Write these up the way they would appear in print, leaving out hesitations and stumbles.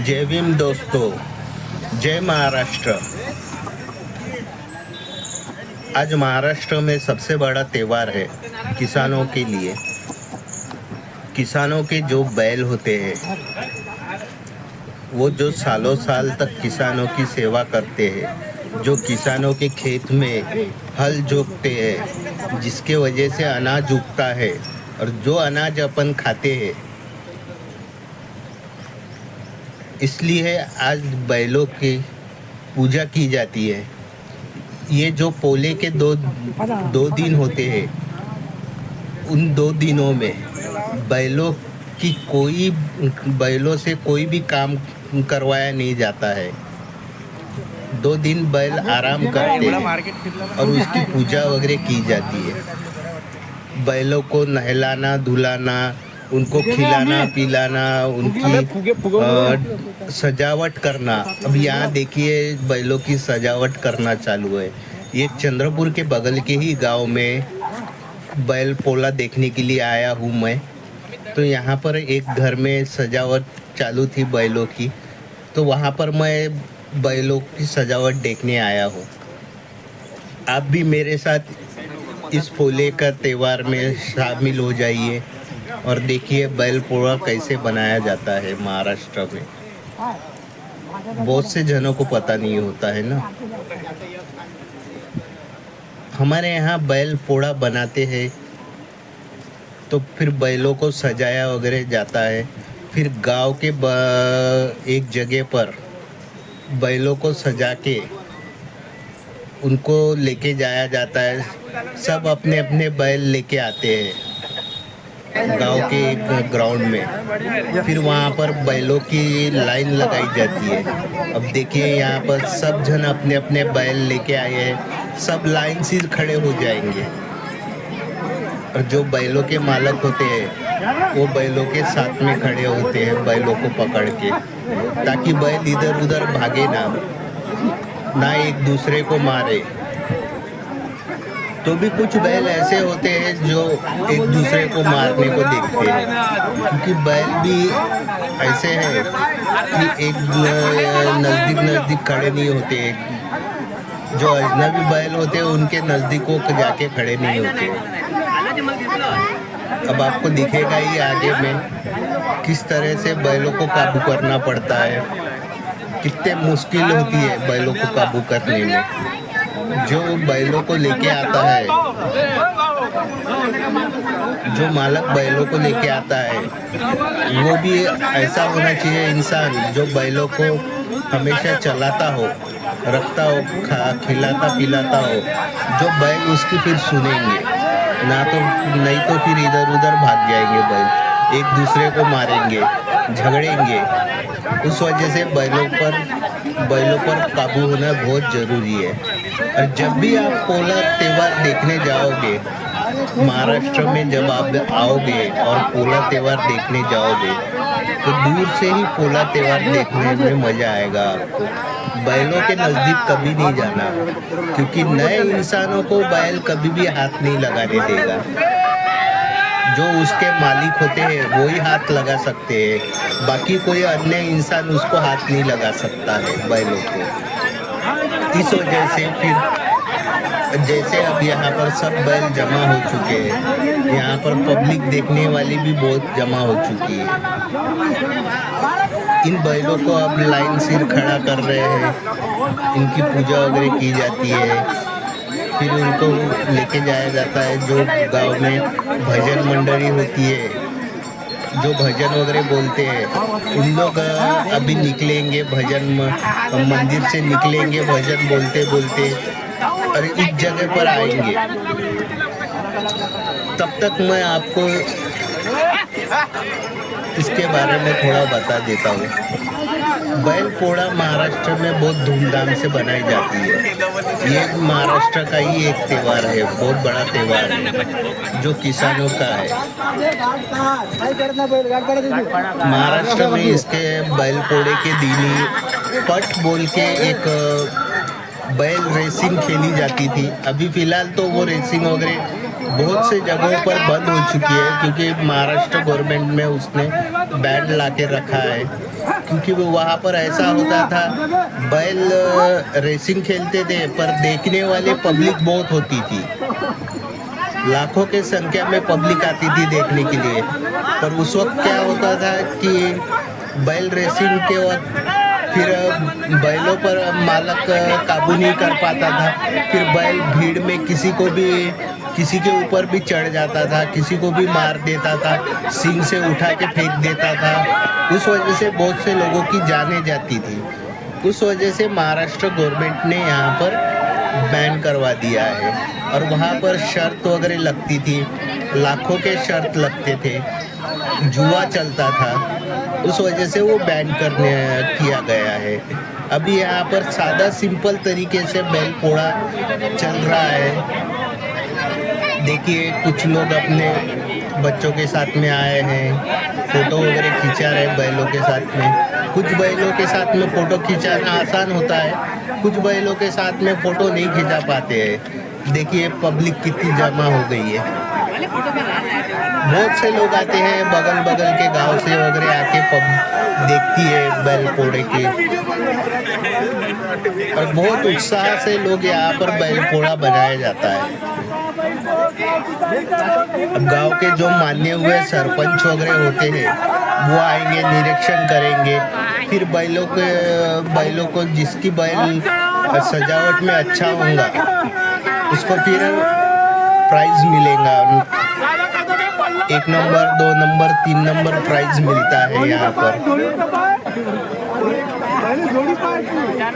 जय भीम दोस्तों, जय महाराष्ट्र। आज महाराष्ट्र में सबसे बड़ा त्योहार है किसानों के लिए। किसानों के जो बैल होते हैं, वो जो सालों साल तक किसानों की सेवा करते हैं, जो किसानों के खेत में हल जोतते हैं, जिसके वजह से अनाज उगता है और जो अनाज अपन खाते हैं, इसलिए आज बैलों की पूजा की जाती है। ये जो पोले के दो दिन होते हैं, उन 2 दिनों में बैलों बैलों से कोई भी काम करवाया नहीं जाता है। 2 दिन बैल आराम करते हैं और उसकी पूजा वगैरह की जाती है। बैलों को नहलाना धुलाना, उनको खिलाना पिलाना, उनकी सजावट करना। अब यहाँ देखिए बैलों की सजावट करना चालू है। ये चंद्रपुर के बगल के ही गांव में बैल पोला देखने के लिए आया हूँ मैं। तो यहाँ पर एक घर में सजावट चालू थी बैलों की, तो वहाँ पर मैं बैलों की सजावट देखने आया हूँ। आप भी मेरे साथ इस पोले का त्योहार में शामिल हो जाइए और देखिए बैल पोला कैसे बनाया जाता है महाराष्ट्र में। बहुत से जनों को पता नहीं होता है ना। हमारे यहाँ बैल पोड़ा बनाते हैं, तो फिर बैलों को सजाया वगैरह जाता है। फिर गांव के एक जगह पर बैलों को सजा के उनको लेके जाया जाता है। सब अपने अपने बैल लेके आते हैं गांव के एक ग्राउंड में। फिर वहाँ पर बैलों की लाइन लगाई जाती है। अब देखिए यहाँ पर सब जन अपने अपने बैल लेके आए हैं, सब लाइन से खड़े हो जाएंगे और जो बैलों के मालक होते हैं वो बैलों के साथ में खड़े होते हैं बैलों को पकड़ के, ताकि बैल इधर उधर भागे ना एक दूसरे को मारे। तो भी कुछ बैल ऐसे होते हैं जो एक दूसरे को मारने को देखते हैं, क्योंकि बैल भी ऐसे हैं कि एक नज़दीक खड़े नहीं होते। जो अजनबी बैल होते हैं उनके नज़दीकों जाके खड़े नहीं होते। अब आपको दिखेगा ही आगे में किस तरह से बैलों को काबू करना पड़ता है, कितने मुश्किल होती है बैलों को काबू करने में। जो बैलों को लेके आता है, जो मालक बैलों को लेके आता है, वो भी ऐसा होना चाहिए इंसान जो बैलों को हमेशा चलाता हो, रखता हो, खिलाता पिलाता हो, जो बैल उसकी फिर सुनेंगे नहीं तो फिर इधर उधर भाग जाएंगे बैल, एक दूसरे को मारेंगे, झगड़ेंगे। उस वजह से बैलों पर काबू होना बहुत ज़रूरी है। और जब भी आप पोला त्योहार देखने जाओगे महाराष्ट्र में, जब आप आओगे और पोला त्योहार देखने जाओगे, तो दूर से ही पोला त्योहार देखने में मज़ा आएगा आपको। बैलों के नज़दीक कभी नहीं जाना, क्योंकि नए इंसानों को बैल कभी भी हाथ नहीं लगाने देगा। जो उसके मालिक होते हैं वो ही हाथ लगा सकते हैं, बाकी कोई अन्य इंसान उसको हाथ नहीं लगा सकता है बैलों को। इस वजह से फिर जैसे अब यहाँ पर सब बैल जमा हो चुके हैं, यहाँ पर पब्लिक देखने वाली भी बहुत जमा हो चुकी है। इन बैलों को अब लाइन सिर खड़ा कर रहे हैं, इनकी पूजा वगैरह की जाती है। फिर उनको लेके जाया जाता है। जो गांव में भजन मंडली होती है, जो भजन वगैरह बोलते हैं, उन लोग अभी निकलेंगे मंदिर से निकलेंगे भजन बोलते बोलते और इस जगह पर आएंगे। तब तक मैं आपको इसके बारे में थोड़ा बता देता हूँ। बैल पोड़ा महाराष्ट्र में बहुत धूमधाम से बनाई जाती है। ये महाराष्ट्र का ही एक त्योहार है, बहुत बड़ा त्योहार है जो किसानों का है। महाराष्ट्र में इसके बैल पोड़े के दिन ही पट बोल के एक बैल रेसिंग खेली जाती थी। अभी फिलहाल तो वो रेसिंग वगैरह बहुत से जगहों पर बंद हो चुकी है क्योंकि महाराष्ट्र गवर्नमेंट में उसने बैन ला के रखा है। क्योंकि वो वहाँ पर ऐसा होता था, बैल रेसिंग खेलते थे पर देखने वाले पब्लिक बहुत होती थी, लाखों के संख्या में पब्लिक आती थी देखने के लिए। पर उस वक्त क्या होता था कि बैल रेसिंग के वक्त फिर बैलों पर मालक काबू नहीं कर पाता था, फिर बैल भीड़ में किसी के ऊपर भी चढ़ जाता था, किसी को भी मार देता था, सींग से उठा के फेंक देता था। उस वजह से बहुत से लोगों की जानें जाती थी। उस वजह से महाराष्ट्र गवर्नमेंट ने यहाँ पर बैन करवा दिया है और वहाँ पर शर्त वगैरह लगती थी, लाखों के शर्त लगते थे, जुआ चलता था। उस वजह से वो बैन किया गया है। अभी यहाँ पर सादा सिंपल तरीके से बैल पोड़ा चल रहा है। देखिए कुछ लोग अपने बच्चों के साथ में आए हैं, फ़ोटो वगैरह खींचा रहे बैलों के साथ में। कुछ बैलों के साथ में फ़ोटो खिंचाना आसान होता है, कुछ बैलों के साथ में फ़ोटो नहीं खिंचा पाते हैं। देखिए पब्लिक कितनी जमा हो गई है। बहुत से लोग आते हैं बगल के गांव से वगैरह आके देखती है बैल पोड़े की, और बहुत उत्साह से लोग यहाँ पर बैल पोड़ा बनाया जाता है। अब गांव के जो मान्य हुए सरपंच वगैरह होते हैं वो आएंगे, निरीक्षण करेंगे, फिर बैलों को जिसकी बैल सजावट में अच्छा होगा उसको फिर प्राइज मिलेगा। 1 नंबर 2 नंबर 3 नंबर प्राइज मिलता है यहाँ पर।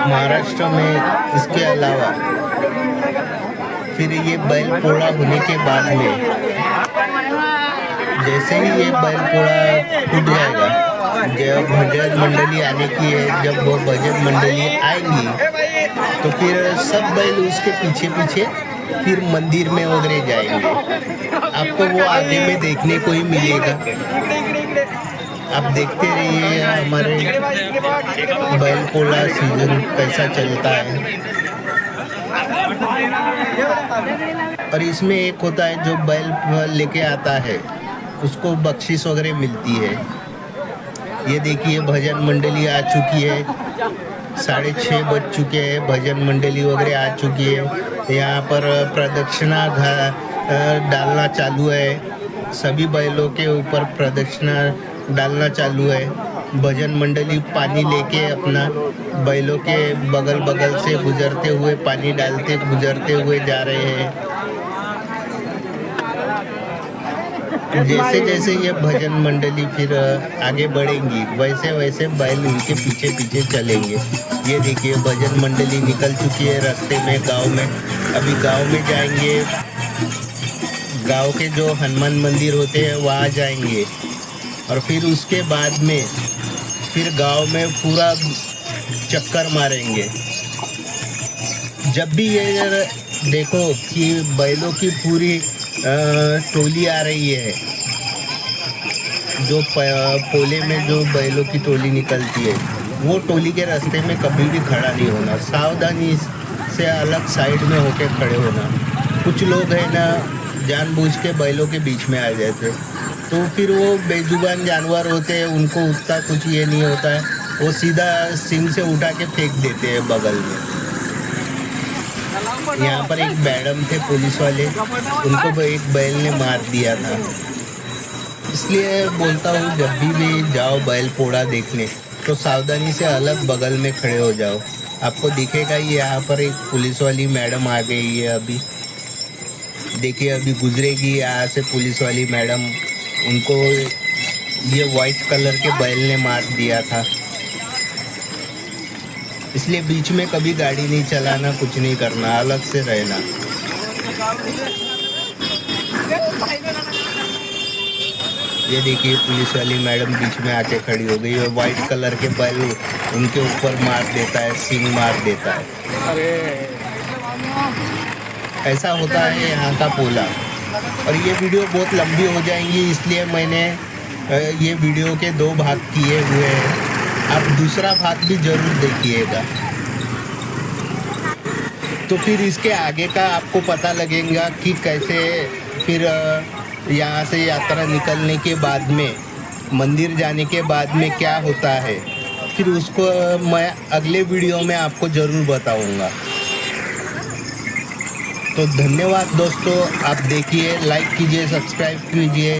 महाराष्ट्र में इसके अलावा फिर ये बैल पोड़ा होने के बाद में जैसे ही ये बैल पोड़ा टूट जाएगा, जब भजन मंडली आने की है, जब वो भजन मंडली आएंगी तो फिर सब बैल उसके पीछे पीछे फिर मंदिर में वगैरह जाएंगे। आपको वो आगे में देखने को ही मिलेगा। आप देखते रहिए हमारे बैल पोड़ा सीजन कैसा चलता है। और इसमें एक होता है जो बैल लेके आता है उसको बख्शिश वगैरह मिलती है। ये देखिए भजन मंडली आ चुकी है, 6:30 बज चुके हैं, भजन मंडली वगैरह आ चुकी है। यहाँ पर प्रदक्षिणा डालना चालू है, सभी बैलों के ऊपर प्रदक्षिणा डालना चालू है। भजन मंडली पानी लेके अपना बैलों के बगल से गुजरते हुए पानी डालते गुजरते हुए जा रहे हैं। जैसे जैसे ये भजन मंडली फिर आगे बढ़ेंगी वैसे वैसे बैल उनके पीछे पीछे चलेंगे। ये देखिए भजन मंडली निकल चुकी है रास्ते में, गांव में। अभी गांव में जाएंगे, गांव के जो हनुमान मंदिर होते हैं वहाँ जाएंगे और फिर उसके बाद में फिर गांव में पूरा चक्कर मारेंगे। जब भी ये देखो कि बैलों की पूरी टोली आ रही है, जो पोले में जो बैलों की टोली निकलती है, वो टोली के रास्ते में कभी भी खड़ा नहीं होना, सावधानी से अलग साइड में होके खड़े होना। कुछ लोग हैं ना जानबूझ के बैलों के बीच में आ जाते, तो फिर वो बेजुबान जानवर होते हैं, उनको उतना कुछ ये नहीं होता है, वो सीधा सिंग से उठा के फेंक देते हैं बगल में। यहाँ पर एक मैडम थे पुलिस वाले, उनको एक बैल ने मार दिया था। इसलिए बोलता हूँ जब भी जाओ बैल पोड़ा देखने तो सावधानी से अलग बगल में खड़े हो जाओ। आपको दिखेगा ये यहाँ पर एक पुलिस वाली मैडम आ गई है। अभी देखिए अभी गुजरेगी यहाँ से पुलिस वाली मैडम, उनको ये वाइट कलर के बैल ने मार दिया था। इसलिए बीच में कभी गाड़ी नहीं चलाना, कुछ नहीं करना, अलग से रहना। ये देखिए पुलिस वाली मैडम बीच में आके खड़ी हो गई और वाइट कलर के बैल उनके ऊपर मार देता है, सींग मार देता है। ऐसा होता है यहाँ का पोला। और ये वीडियो बहुत लंबी हो जाएंगी, इसलिए मैंने ये वीडियो के 2 भाग किए हुए हैं। आप दूसरा भाग भी जरूर देखिएगा, तो फिर इसके आगे का आपको पता लगेगा कि कैसे फिर यहाँ से यात्रा निकलने के बाद में मंदिर जाने के बाद में क्या होता है, फिर उसको मैं अगले वीडियो में आपको ज़रूर बताऊंगा। तो धन्यवाद दोस्तों, आप देखिए, लाइक कीजिए, सब्सक्राइब कीजिए।